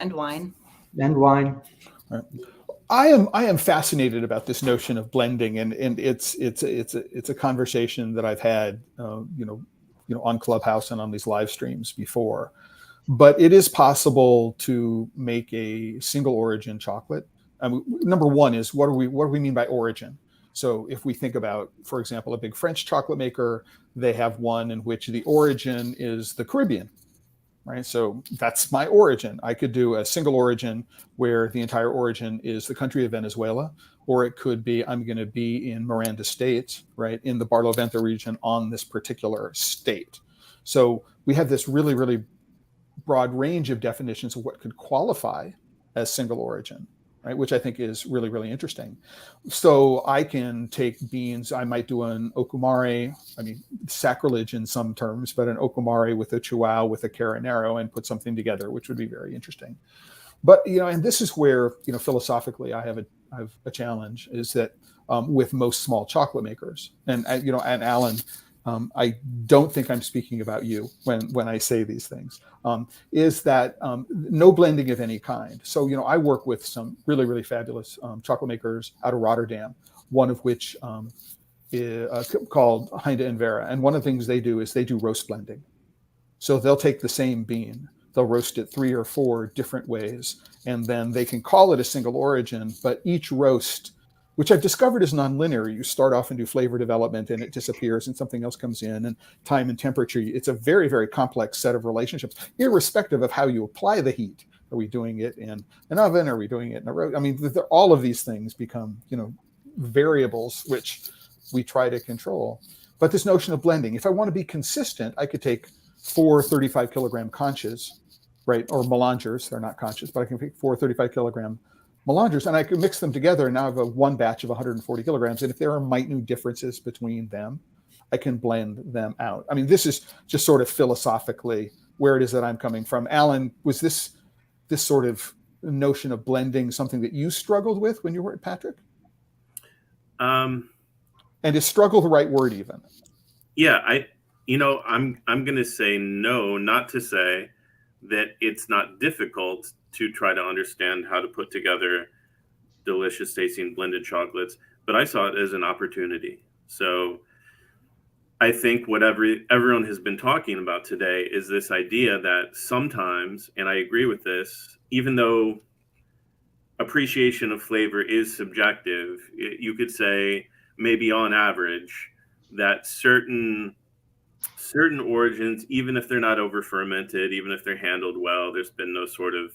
Speaker 4: And wine.
Speaker 2: And wine.
Speaker 1: Right. I am fascinated about this notion of blending, and it's a conversation that I've had, on Clubhouse and on these live streams before. But it is possible to make a single origin chocolate. I mean, number one is what do we mean by origin? So if we think about, for example, a big French chocolate maker, they have one in which the origin is the Caribbean. Right, so that's my origin. I could do a single origin where the entire origin is the country of Venezuela, or it could be I'm going to be in Miranda State, right, in the Barlovento region on this particular state. So we have this really, really broad range of definitions of what could qualify as single origin, right, which I think is really, really interesting. So I can take beans, I might do an okumare, I mean, sacrilege in some terms, but an okumare with a chihuahua, with a carinero, and put something together, which would be very interesting. But, and this is where, philosophically, I have a challenge, is that with most small chocolate makers, and Alan, I don't think I'm speaking about you when I say these things, is that no blending of any kind. So, I work with some really, really fabulous chocolate makers out of Rotterdam, one of which is called Heinde and Vera. And one of the things they do is they do roast blending. So they'll take the same bean, they'll roast it 3 or 4 different ways, and then they can call it a single origin, but each roast, which I've discovered is nonlinear. You start off and do flavor development and it disappears and something else comes in, and time and temperature. It's a very, very complex set of relationships, irrespective of how you apply the heat. Are we doing it in an oven? Are we doing it in a roast? I mean, all of these things become, variables which we try to control. But this notion of blending, if I want to be consistent, I could take 4 35 kilogram conches, right? Or melangers, they're not conches, but I can pick 4 35 kilogram melangers, and I can mix them together, and now I have one batch of 140 kilograms. And if there are minute differences between them, I can blend them out. I mean, this is just sort of philosophically where it is that I'm coming from. Alan, was this sort of notion of blending something that you struggled with when you were at Patric? And is struggle the right word even?
Speaker 3: Yeah, I'm going to say no, not to say that it's not difficult to try to understand how to put together delicious tasting blended chocolates, but I saw it as an opportunity. So I think what everyone has been talking about today is this idea that sometimes, and I agree with this, even though appreciation of flavor is subjective, you could say maybe on average that certain origins, even if they're not over fermented, even if they're handled well, there's been no sort of,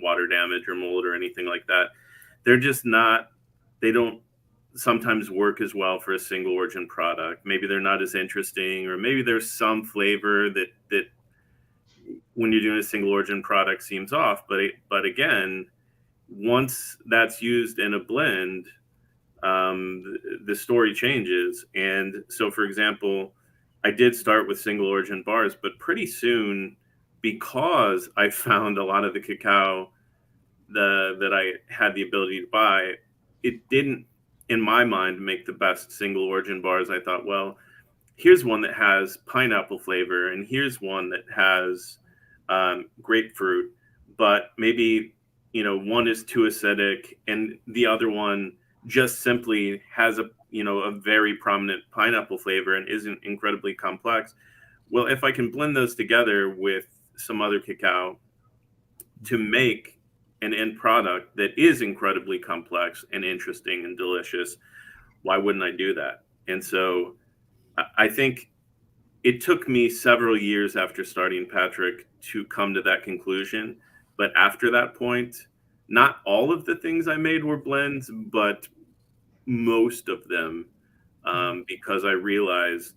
Speaker 3: water damage or mold or anything like that. They're just not, they don't sometimes work as well for a single origin product. Maybe they're not as interesting, or maybe there's some flavor that when you're doing a single origin product seems off. But again, once that's used in a blend, the story changes. And so, for example, I did start with single origin bars, but pretty soon, because I found a lot of the cacao that I had the ability to buy, it didn't, in my mind, make the best single origin bars. I thought, well, here's one that has pineapple flavor, and here's one that has grapefruit, but maybe, one is too acidic, and the other one just simply has a very prominent pineapple flavor and isn't incredibly complex. Well, if I can blend those together with some other cacao to make an end product that is incredibly complex and interesting and delicious, why wouldn't I do that? And so I think it took me several years after starting Patric to come to that conclusion. But after that point, not all of the things I made were blends, but most of them, because I realized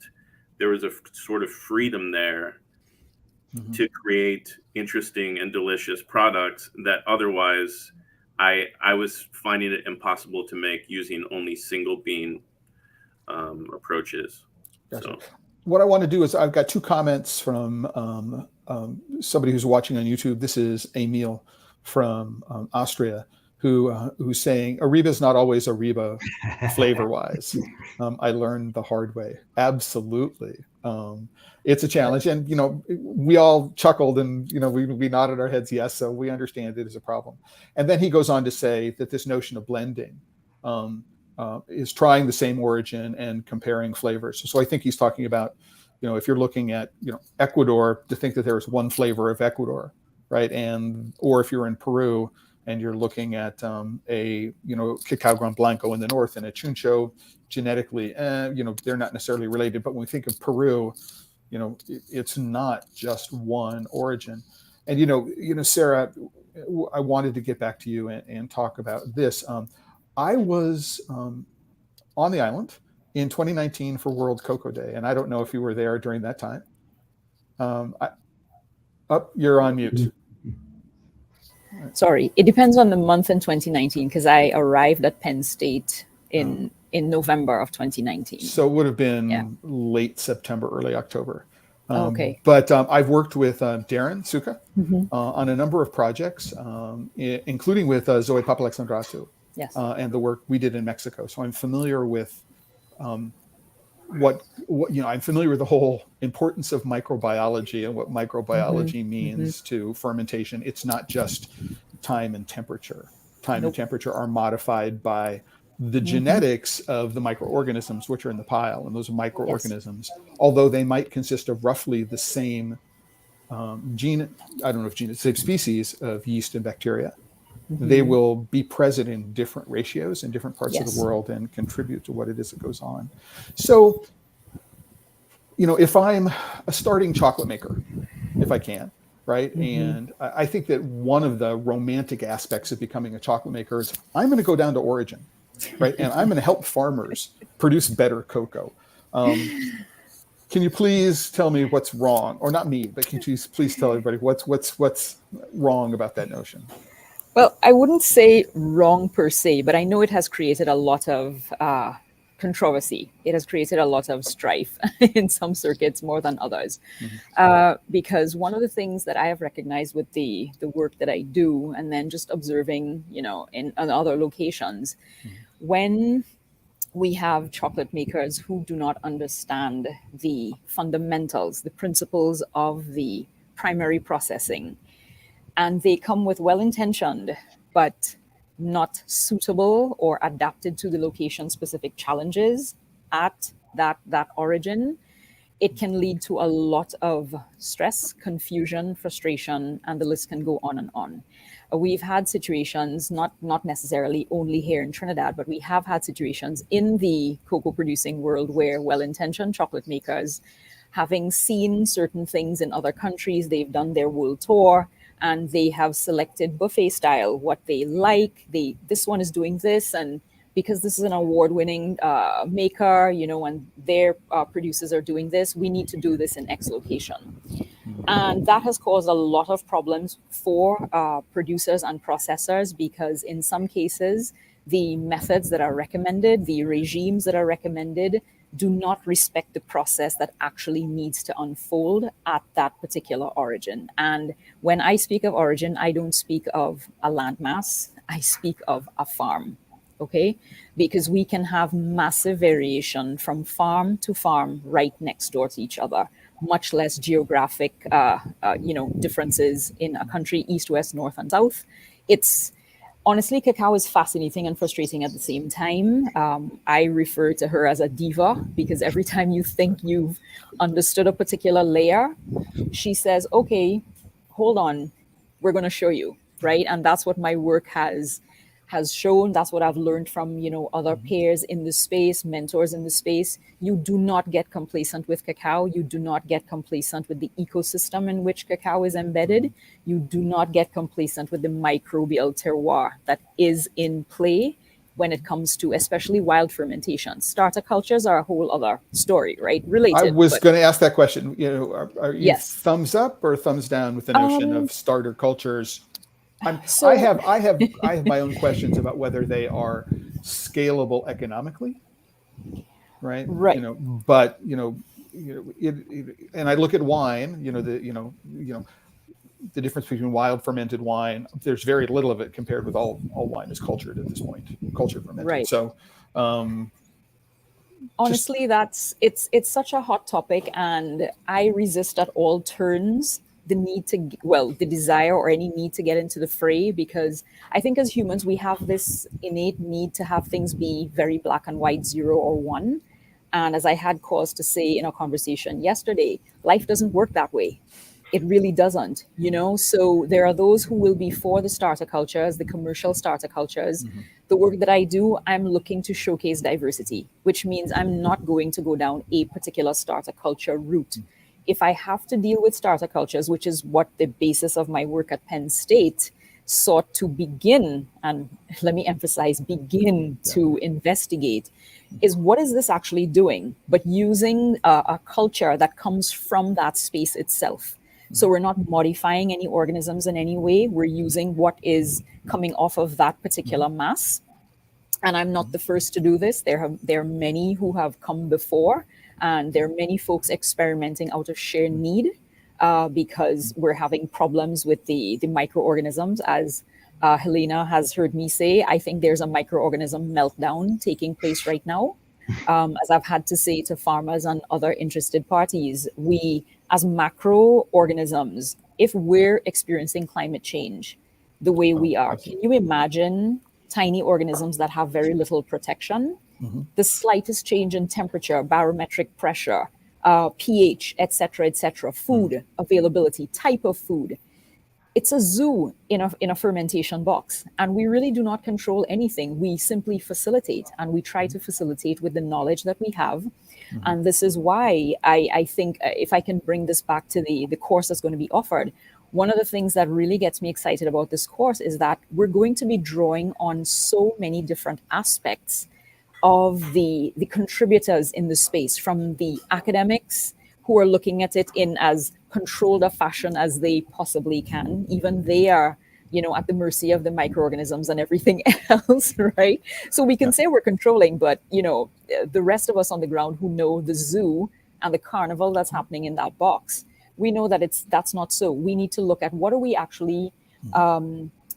Speaker 3: there was a sort of freedom there to create interesting and delicious products that otherwise I was finding it impossible to make using only single bean approaches.
Speaker 1: Gotcha.
Speaker 3: So
Speaker 1: what I want to do is I've got two comments from somebody who's watching on YouTube. This is Emil from Austria, who's saying Ariba is not always Ariba flavor wise. I learned the hard way. Absolutely. It's a challenge. And, we all chuckled and, we nodded our heads. Yes. So we understand it is a problem. And then he goes on to say that this notion of blending is trying the same origin and comparing flavors. So I think he's talking about, if you're looking at, Ecuador, to think that there's one flavor of Ecuador, right? Or if you're in Peru and you're looking at cacao gran blanco in the north and a chuncho, genetically, they're not necessarily related. But when we think of Peru, it's not just one origin. And Sarah, I wanted to get back to you and talk about this. I was on the island in 2019 for World Cocoa Day, and I don't know if you were there during that time. You're on mute.
Speaker 5: Sorry, it depends on the month in 2019, because I arrived at Penn State in November of 2019.
Speaker 1: So it would have been late September, early October.
Speaker 5: Okay.
Speaker 1: But I've worked with Darren Suka on a number of projects, including with Zoe Papalexandrasu.
Speaker 5: Yes.
Speaker 1: And the work we did in Mexico. So I'm familiar with I'm familiar with the whole importance of microbiology and what microbiology means to fermentation. It's not just time and temperature. Time and temperature are modified by the genetics of the microorganisms which are in the pile. And those microorganisms, although they might consist of roughly the same same species of yeast and bacteria, they will be present in different ratios in different parts of the world and contribute to what it is that goes on. So, if I'm a starting chocolate maker, if I can, right? And I think that one of the romantic aspects of becoming a chocolate maker is I'm going to go down to origin, right? And I'm going to help farmers produce better cocoa. Can you please tell me what's wrong? Or not me, but can you please tell everybody what's wrong about that notion?
Speaker 5: Well, I wouldn't say wrong per se, but I know it has created a lot of controversy. It has created a lot of strife in some circuits more than others. Because one of the things that I have recognized with the work that I do, and then just observing, in other locations, when we have chocolate makers who do not understand the fundamentals, the principles of the primary processing. And they come with well-intentioned, but not suitable or adapted to the location-specific challenges at that origin. It can lead to a lot of stress, confusion, frustration, and the list can go on and on. We've had situations, not necessarily only here in Trinidad, but we have had situations in the cocoa producing world where well-intentioned chocolate makers, having seen certain things in other countries, they've done their world tour, and they have selected buffet style, what they like. This one is doing this, and because this is an award-winning maker, and their producers are doing this, we need to do this in X location. And that has caused a lot of problems for producers and processors, because in some cases, the methods that are recommended, the regimes that are recommended, do not respect the process that actually needs to unfold at that particular origin. And when I speak of origin, I don't speak of a landmass, I speak of a farm. Okay, because we can have massive variation from farm to farm right next door to each other, much less geographic, differences in a country, east, west, north, and south. It's honestly, cacao is fascinating and frustrating at the same time. I refer to her as a diva, because every time you think you've understood a particular layer, she says, okay, hold on, we're going to show you, right? And that's what my work has shown. That's what I've learned from, other peers in the space, mentors in the space. You do not get complacent with cacao. You do not get complacent with the ecosystem in which cacao is embedded. You do not get complacent with the microbial terroir that is in play when it comes to especially wild fermentation. Starter cultures are a whole other story, right? Related.
Speaker 1: I was going to ask that question. Are you
Speaker 5: Yes.
Speaker 1: thumbs up or thumbs down with the notion of starter cultures?
Speaker 5: So-
Speaker 1: I have my own questions about whether they are scalable economically, right?
Speaker 5: Right.
Speaker 1: And I look at wine. The difference between wild fermented wine. There's very little of it compared with all wine is cultured at this point, culture fermented.
Speaker 5: Right.
Speaker 1: So,
Speaker 5: honestly, it's such a hot topic, and I resist at all turns the desire or any need to get into the fray, because I think as humans, we have this innate need to have things be very black and white, 0 or 1. And as I had cause to say in a conversation yesterday, life doesn't work that way. It really doesn't, So there are those who will be for the starter cultures, the commercial starter cultures. Mm-hmm. The work that I do, I'm looking to showcase diversity, which means I'm not going to go down a particular starter culture route. Mm-hmm. If I have to deal with starter cultures, which is what the basis of my work at Penn State sought to begin, and let me emphasize, to investigate, is what is this actually doing, but using a culture that comes from that space itself. So we're not modifying any organisms in any way. We're using what is coming off of that particular mass. And I'm not the first to do this. There are many who have come before, and there are many folks experimenting out of sheer need, because we're having problems with the microorganisms. As Helena has heard me say, I think there's a microorganism meltdown taking place right now. As I've had to say to farmers and other interested parties, we, as macro organisms, if we're experiencing climate change the way we are, can you imagine tiny organisms that have very little protection? Mm-hmm. The slightest change in temperature, barometric pressure, pH, etc., food availability, type of food. It's a zoo in a fermentation box, and we really do not control anything. We simply facilitate, and we try to facilitate with the knowledge that we have. Mm-hmm. And this is why I think, if I can bring this back to the course that's going to be offered, one of the things that really gets me excited about this course is that we're going to be drawing on so many different aspects of the contributors in the space, from the academics who are looking at it in as controlled a fashion as they possibly can. Even they are, at the mercy of the microorganisms and everything else, right? So we can say we're controlling, but, the rest of us on the ground who know the zoo and the carnival that's happening in that box, we know that that's not so. We need to look at what are we actually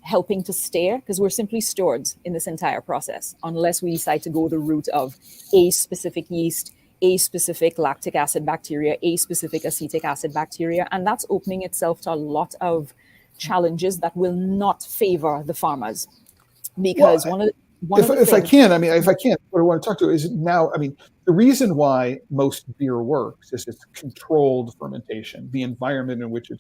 Speaker 5: helping to steer, because we're simply stewards in this entire process, unless we decide to go the route of a specific yeast, a specific lactic acid bacteria, a specific acetic acid bacteria, and that's opening itself to a lot of challenges that will not favor the farmers. Because
Speaker 1: Well,
Speaker 5: one of the
Speaker 1: if I
Speaker 5: things,
Speaker 1: can, I mean, if I can, what I want to talk to is now, I mean, the reason why most beer works is it's controlled fermentation. The environment in which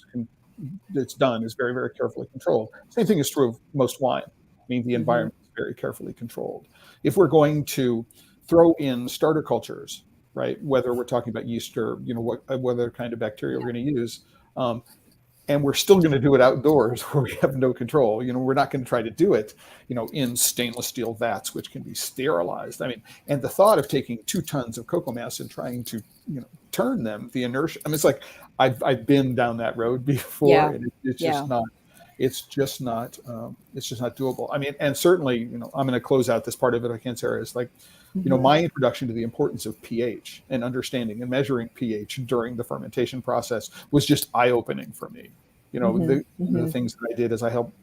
Speaker 1: it's done is very, very carefully controlled. Same thing is true of most wine. I mean, the environment is very carefully controlled. If we're going to throw in starter cultures, right, whether we're talking about yeast or, you know, what other kind of bacteria we're going to use, and we're still going to do it outdoors where we have no control. You know, we're not going to try to do it, you know, in stainless steel vats, which can be sterilized. I mean, and the thought of taking 2 tons of cocoa mass and trying to, you know, turn them, the inertia. I mean, it's like I've been down that road before, and it's just not. It's just not doable. I mean, and certainly, you know, I'm going to close out this part of it. I can, Sarah, is like, you know, my introduction to the importance of pH and understanding and measuring pH during the fermentation process was just eye-opening for me. You know, the things that I did is I helped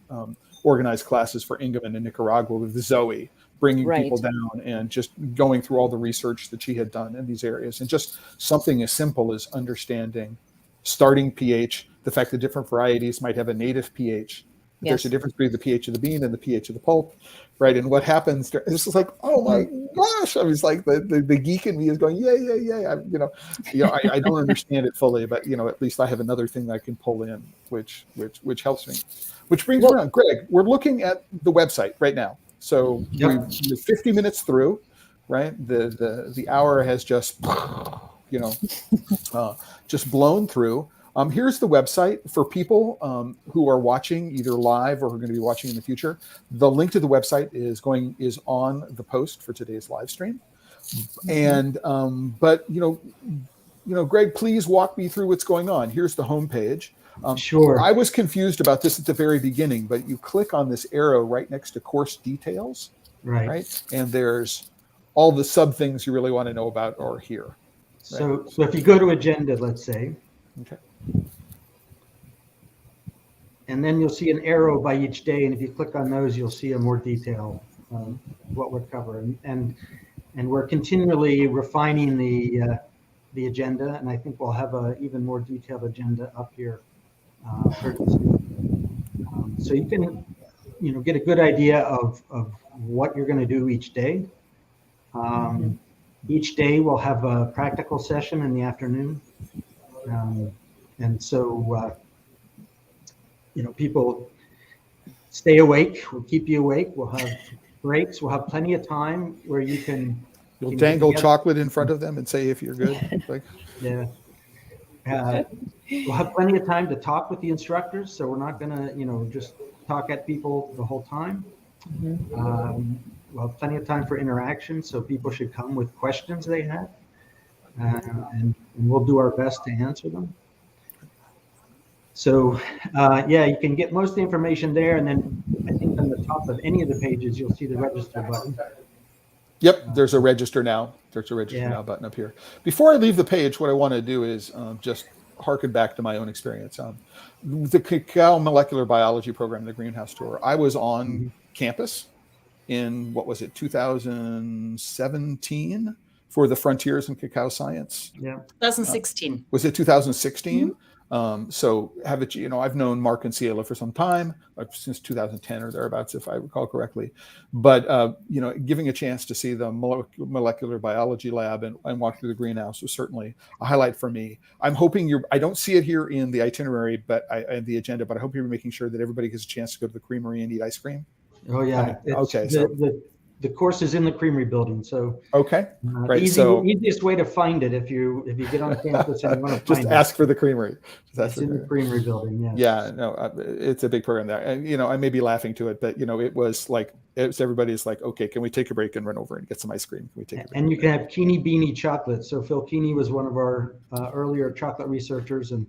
Speaker 1: organize classes for Ingeman in Nicaragua with Zoe, bringing people down and just going through all the research that she had done in these areas. And just something as simple as understanding starting pH, the fact that different varieties might have a native pH. There's a difference between the pH of the bean and the pH of the pulp, right? And what happens, this is like, oh my gosh, I was like, the geek in me is going, yeah. I don't understand it fully, but, you know, at least I have another thing that I can pull in, which helps me. Which brings me around, Greg, we're looking at the website right now. So we're 50 minutes through, right? The hour has just, you know, just blown through. Here's the website for people who are watching either live or who are going to be watching in the future. The link to the website is on the post for today's live stream. And but you know, Greg, please walk me through what's going on. Here's the homepage.
Speaker 2: Sure.
Speaker 1: I was confused about this at the very beginning, but you click on this arrow right next to course details, right? And there's all the sub things you really want to know about are here. Right?
Speaker 2: So if you go to agenda, let's say.
Speaker 1: Okay.
Speaker 2: And then you'll see an arrow by each day, and if you click on those, you'll see a more detail of what we're covering. And we're continually refining the agenda, and I think we'll have a even more detailed agenda up here. So you can, you know, get a good idea of what you're going to do each day. Each day we'll have a practical session in the afternoon. And so, you know, people stay awake. We'll keep you awake. We'll have breaks. We'll have plenty of time where you'll
Speaker 1: dangle chocolate in front of them and say if you're good. Like,
Speaker 2: yeah. We'll have plenty of time to talk with the instructors. So we're not going to, you know, just talk at people the whole time. We'll have plenty of time for interaction. So people should come with questions they have. And we'll do our best to answer them. So, you can get most of the information there. And then I think on the top of any of the pages, you'll see the register button.
Speaker 1: Yep, there's a register now. There's a register now button up here. Before I leave the page, what I want to do is just harken back to my own experience. The Cacao Molecular Biology program, the Greenhouse Tour, I was on campus in, 2017 for the Frontiers in Cacao Science.
Speaker 2: Yeah.
Speaker 4: 2016.
Speaker 1: Was it 2016? So I've known Mark and Ciela for some time, since 2010 or thereabouts, if I recall correctly. But, giving a chance to see the molecular biology lab and walk through the greenhouse was certainly a highlight for me. I'm hoping I don't see it here in the itinerary, and the agenda, but I hope you're making sure that everybody gets a chance to go to the creamery and eat ice cream.
Speaker 2: Oh yeah.
Speaker 1: Okay.
Speaker 2: The course is in the creamery building, so
Speaker 1: great.
Speaker 2: Easiest way to find it if you get on campus and you want to find
Speaker 1: just ask for the creamery.
Speaker 2: It's in the creamery building. Yeah.
Speaker 1: Yeah, no, it's a big program there, and I may be laughing to it, but everybody's like, okay, can we take a break and run over and get some ice cream? Can we take a break?
Speaker 2: And you can have Keeney Beanie chocolate. So Phil Keeney was one of our earlier chocolate researchers, and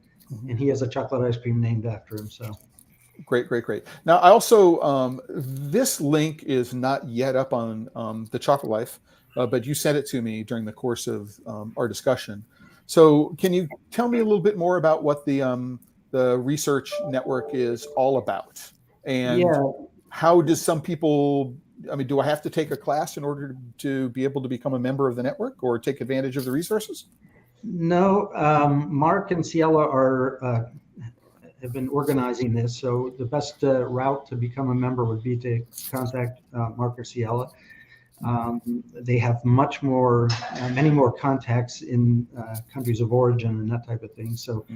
Speaker 2: he has a chocolate ice cream named after him. So.
Speaker 1: Great. Now, I also, this link is not yet up on the Chocolate Life, but you sent it to me during the course of our discussion. So can you tell me a little bit more about what the research network is all about? And how does some people I mean, do I have to take a class in order to be able to become a member of the network or take advantage of the resources?
Speaker 2: No, Mark and Ciela have been organizing this. So the best route to become a member would be to contact Mark or Ciela. They have many more contacts in countries of origin and that type of thing. So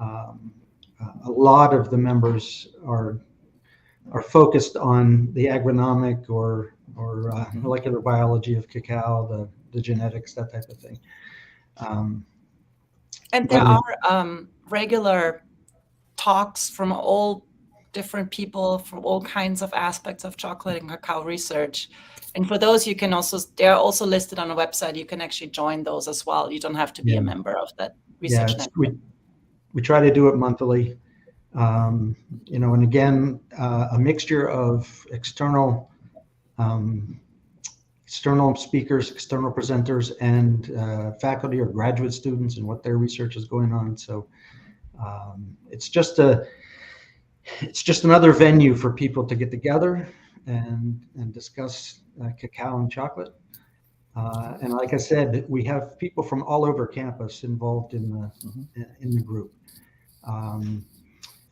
Speaker 2: a lot of the members are focused on the agronomic or molecular biology of cacao, the genetics, that type of thing.
Speaker 4: And there are regular talks from all different people from all kinds of aspects of chocolate and cacao research. And for those, you can also, they're also listed on a website. You can actually join those as well. You don't have to be a member of that research network.
Speaker 2: We try to do it monthly. And again, a mixture of external speakers, external presenters, and faculty or graduate students and what their research is going on. So it's just another venue for people to get together and discuss cacao and chocolate. And like I said, we have people from all over campus involved in the group.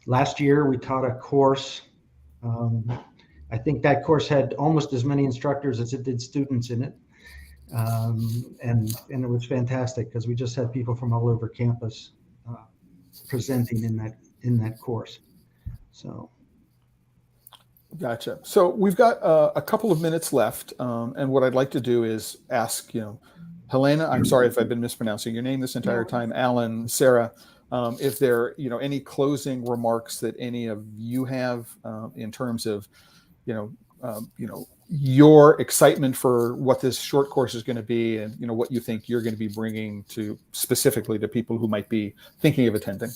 Speaker 2: Last year, we taught a course. I think that course had almost as many instructors as it did students in it. And it was fantastic because we just had people from all over campus presenting in that course. So.
Speaker 1: Gotcha. So we've got a couple of minutes left. And what I'd like to do is ask, Helena, I'm sorry if I've been mispronouncing your name this entire time, Alan, Sarah, if there, any closing remarks that any of you have in terms of, your excitement for what this short course is going to be, and what you think you're going to be bringing to specifically to people who might be thinking of attending.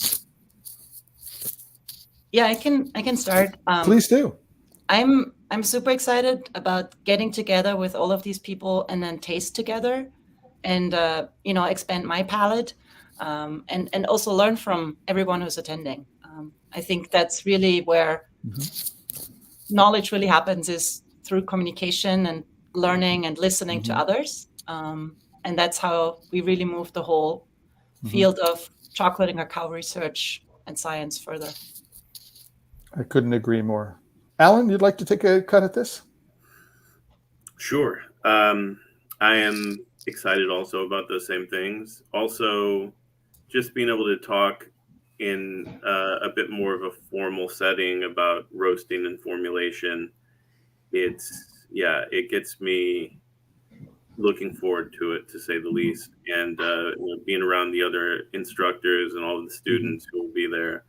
Speaker 4: Yeah, I can start.
Speaker 1: Please do.
Speaker 4: I'm super excited about getting together with all of these people and then taste together, and expand my palate, and also learn from everyone who's attending. I think that's really where knowledge really happens, is through communication and learning and listening to others. And that's how we really move the whole field of chocolate and cacao research and science further.
Speaker 1: I couldn't agree more. Alan, you'd like to take a cut at this?
Speaker 3: Sure. I am excited also about those same things. Also, just being able to talk in a bit more of a formal setting about roasting and formulation, it gets me looking forward to it, to say the least. And being around the other instructors and all the students who will be there,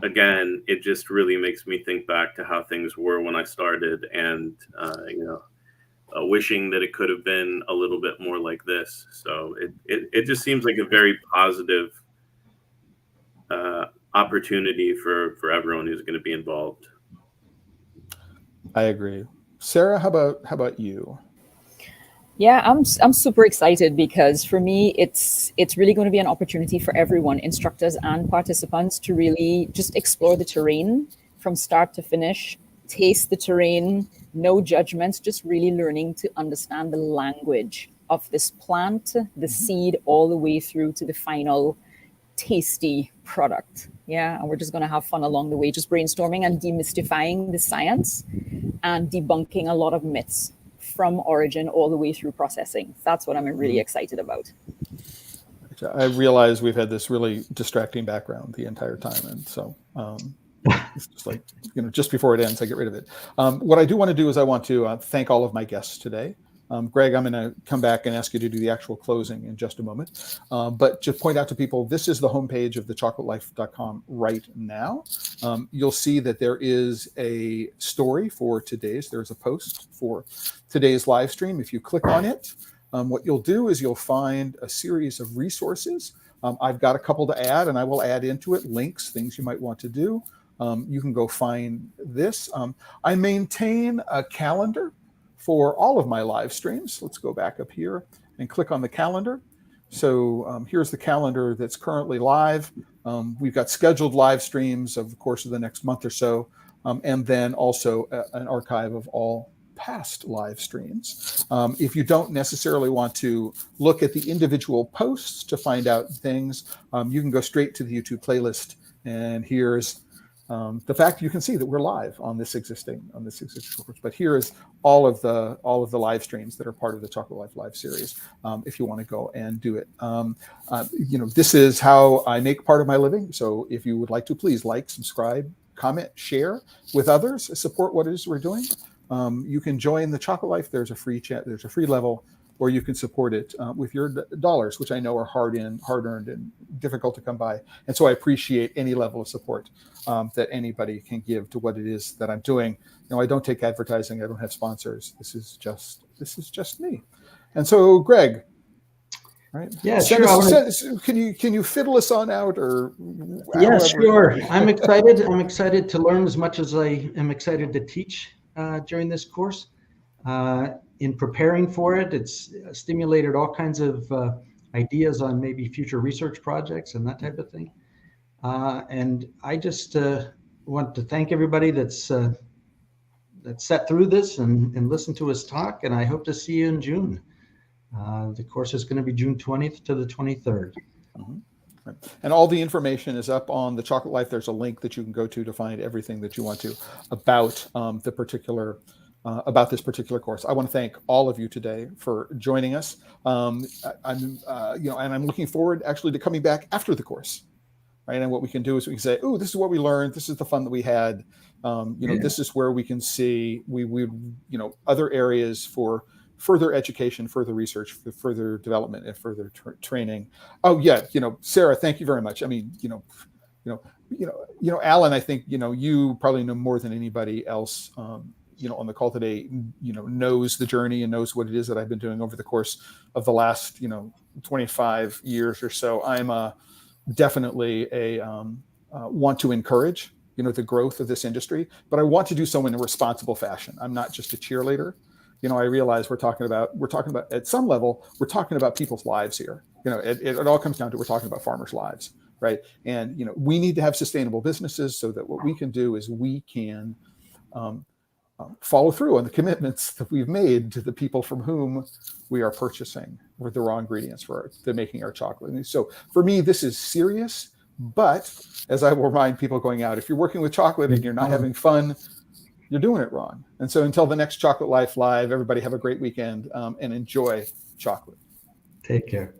Speaker 3: again, it just really makes me think back to how things were when I started, and wishing that it could have been a little bit more like this. So it just seems like a very positive opportunity for everyone who's going to be involved.
Speaker 1: I agree. Sarah, how about you?
Speaker 5: Yeah, I'm super excited because for me, it's really going to be an opportunity for everyone, instructors and participants, to really just explore the terrain from start to finish, taste the terrain, no judgments, just really learning to understand the language of this plant, the seed, all the way through to the final tasty product. Yeah, and we're just going to have fun along the way, just brainstorming and demystifying the science and debunking a lot of myths from origin all the way through processing. That's what I'm really excited about.
Speaker 1: I realize we've had this really distracting background the entire time, and so it's just like, just before it ends, I get rid of it. What I do want to do is I want to thank all of my guests today. Greg, I'm going to come back and ask you to do the actual closing in just a moment. But just point out to people, this is the homepage of TheChocolateLife.com right now. You'll see that there is a story for today's. There's a post for today's live stream. If you click on it, what you'll do is you'll find a series of resources. I've got a couple to add, and I will add into it links, things you might want to do. You can go find this. I maintain a calendar for all of my live streams. Let's go back up here and click on the calendar. So here's the calendar that's currently live. We've got scheduled live streams of the course of the next month or so, and then also an archive of all past live streams. If you don't necessarily want to look at the individual posts to find out things, you can go straight to the YouTube playlist, and here's the fact you can see that we're live on this existing course. But here is all of the live streams that are part of the Chocolate Life Live series. If you want to go and do it, this is how I make part of my living. So if you would like to, please like, subscribe, comment, share with others, support what it is we're doing. You can join the Chocolate Life. There's a free chat. There's a free level, or you can support it with your dollars, which I know are hard-earned and difficult to come by. And so I appreciate any level of support that anybody can give to what it is that I'm doing. I don't take advertising. I don't have sponsors. This is just me. And so, Greg, right?
Speaker 2: Yeah, sure.
Speaker 1: Can you fiddle us on out, or?
Speaker 2: Yeah, sure. I'm excited. I'm excited to learn as much as I am excited to teach during this course. In preparing for it, it's stimulated all kinds of ideas on maybe future research projects and that type of thing. And I just want to thank everybody that's sat through this and listened to us talk. And I hope to see you in June. The course is going to be June 20th to the 23rd.
Speaker 1: Mm-hmm. Right. And all the information is up on the Chocolate Life. There's a link that you can go to find everything that you want to about about this particular course. I want to thank all of you today for joining us. And I'm looking forward actually to coming back after the course, right? And what we can do is we can say, "Oh, this is what we learned. This is the fun that we had. This is where we can see other areas for further education, further research, further development, and further training." Oh yeah, Sarah, thank you very much. I mean, Alan, I think you probably know more than anybody else. On the call today, knows the journey and knows what it is that I've been doing over the course of the last, 25 years or so. I'm definitely want to encourage, the growth of this industry, but I want to do so in a responsible fashion. I'm not just a cheerleader. I realize we're talking about at some level, we're talking about people's lives here. It all comes down to, we're talking about farmers' lives, right? And, we need to have sustainable businesses so that what we can do is we can, follow through on the commitments that we've made to the people from whom we are purchasing with the raw ingredients for making our chocolate. And so for me, this is serious, but as I will remind people going out, if you're working with chocolate and you're not having fun, you're doing it wrong. And so until the next Chocolate Life Live, everybody have a great weekend and enjoy chocolate.
Speaker 2: Take care.